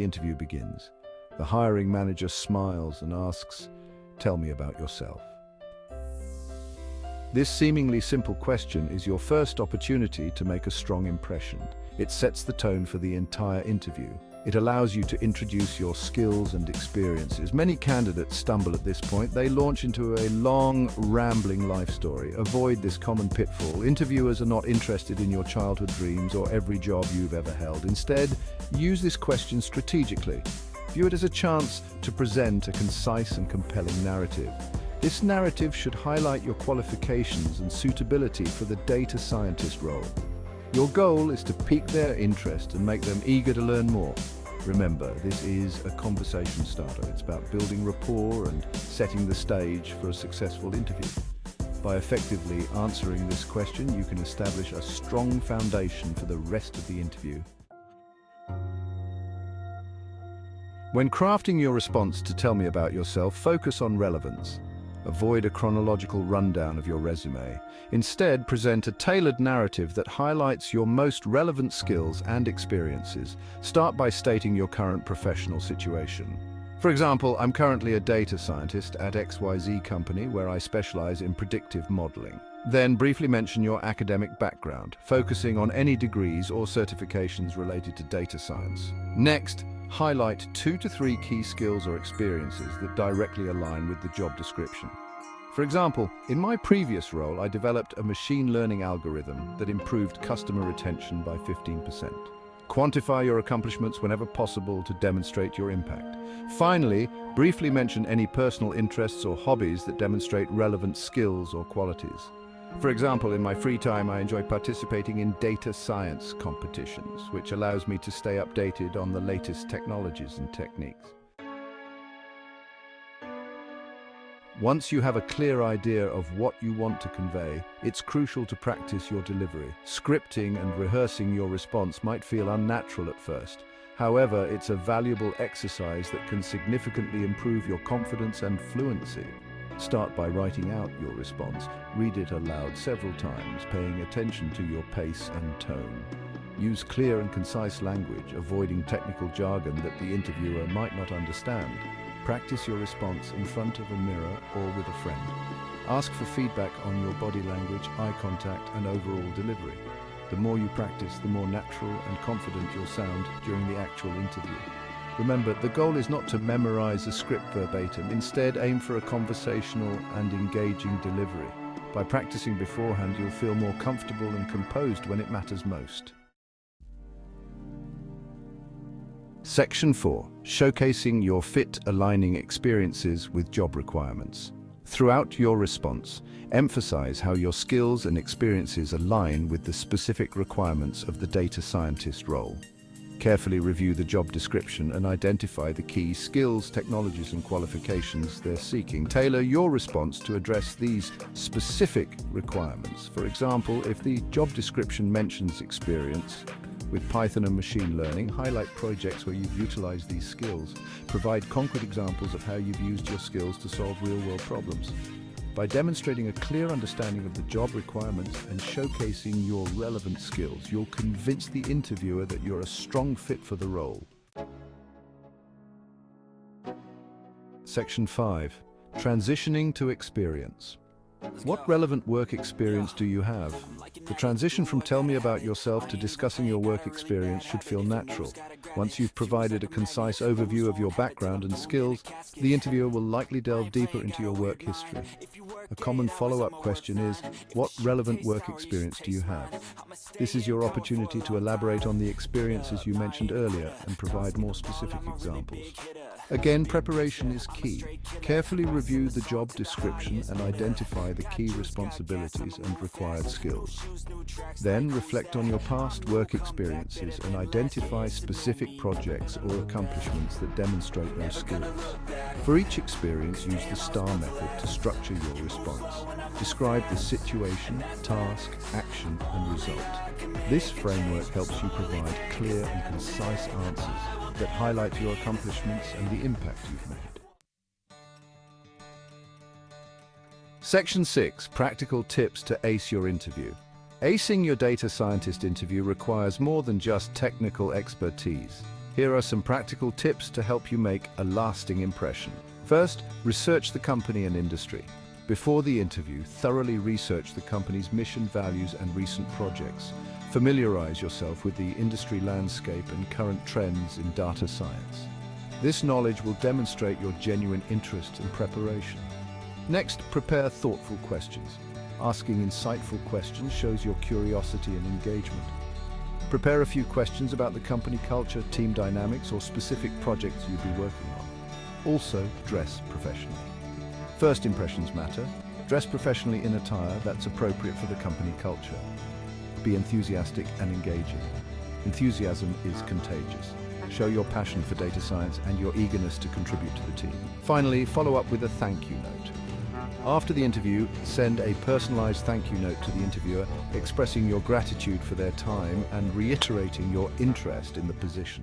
The interview begins. The hiring manager smiles and asks, "Tell me about yourself." This seemingly simple question is your first opportunity to make a strong impression. It sets the tone for the entire interview. It allows you to introduce your skills and experiences. Many candidates stumble at this point. They launch into a long, rambling life story. Avoid this common pitfall. Interviewers are not interested in your childhood dreams or every job you've ever held. Instead, use this question strategically. View it as a chance to present a concise and compelling narrative. This narrative should highlight your qualifications and suitability for the data scientist role. Your goal is to pique their interest and make them eager to learn more. Remember, this is a conversation starter. It's about building rapport and setting the stage for a successful interview. By effectively answering this question, you can establish a strong foundation for the rest of the interview. When crafting your response to "Tell me about yourself," focus on relevance. Avoid a chronological rundown of your resume. Instead, present a tailored narrative that highlights your most relevant skills and experiences. Start by stating your current professional situation. For example, "I'm currently a data scientist at XYZ company where I specialize in predictive modeling." Then briefly mention your academic background, focusing on any degrees or certifications related to data science. Next, highlight 2 to 3 key skills or experiences that directly align with the job description. For example, in my previous role, I developed a machine learning algorithm that improved customer retention by 15%. Quantify your accomplishments whenever possible to demonstrate your impact. Finally, briefly mention any personal interests or hobbies that demonstrate relevant skills or qualities. For example, in my free time, I enjoy participating in data science competitions, which allows me to stay updated on the latest technologies and techniques. Once you have a clear idea of what you want to convey, it's crucial to practice your delivery. Scripting and rehearsing your response might feel unnatural at first. However, it's a valuable exercise that can significantly improve your confidence and fluency. Start by writing out your response. Read it aloud several times, paying attention to your pace and tone. Use clear and concise language, avoiding technical jargon that the interviewer might not understand. Practice your response in front of a mirror or with a friend. Ask for feedback on your body language, eye contact, and overall delivery. The more you practice, the more natural and confident you'll sound during the actual interview. Remember, the goal is not to memorize a script verbatim. Instead, aim for a conversational and engaging delivery. By practicing beforehand, you'll feel more comfortable and composed when it matters most. Section 4. Showcasing your fit-aligning experiences with job requirements. Throughout your response, emphasize how your skills and experiences align with the specific requirements of the data scientist role. Carefully review the job description and identify the key skills, technologies, and qualifications they're seeking. Tailor your response to address these specific requirements. For example, if the job description mentions experience with Python and machine learning, highlight projects where you've utilized these skills. Provide concrete examples of how you've used your skills to solve real-world problems. By demonstrating a clear understanding of the job requirements and showcasing your relevant skills, you'll convince the interviewer that you're a strong fit for the role. Section 5. Transitioning to experience. What relevant work experience do you have? The transition from "Tell me about yourself" to discussing your work experience should feel natural. Once you've provided a concise overview of your background and skills, the interviewer will likely delve deeper into your work history. A common follow-up question is, what relevant work experience do you have? This is your opportunity to elaborate on the experiences you mentioned earlier and provide more specific examples. Again, preparation is key. Carefully review the job description and identify the key responsibilities and required skills. Then reflect on your past work experiences and identify specific projects or accomplishments that demonstrate those skills. For each experience, use the STAR method to structure your response. Describe the situation, task, action, and result. This framework helps you provide clear and concise answers that highlight your accomplishments and the impact you've made. Section 6. Practical tips to ace your interview. Acing your data scientist interview requires more than just technical expertise. Here are some practical tips to help you make a lasting impression. First, research the company and industry. Before the interview, thoroughly research the company's mission, values, and recent projects. Familiarize yourself with the industry landscape and current trends in data science. This knowledge will demonstrate your genuine interest and preparation. Next, prepare thoughtful questions. Asking insightful questions shows your curiosity and engagement. Prepare a few questions about the company culture, team dynamics, or specific projects you'll be working on. Also, dress professionally. First impressions matter. Dress professionally in attire that's appropriate for the company culture. Be enthusiastic and engaging. Enthusiasm is contagious. Show your passion for data science and your eagerness to contribute to the team. Finally, follow up with a thank you note. After the interview, send a personalized thank you note to the interviewer, expressing your gratitude for their time and reiterating your interest in the position.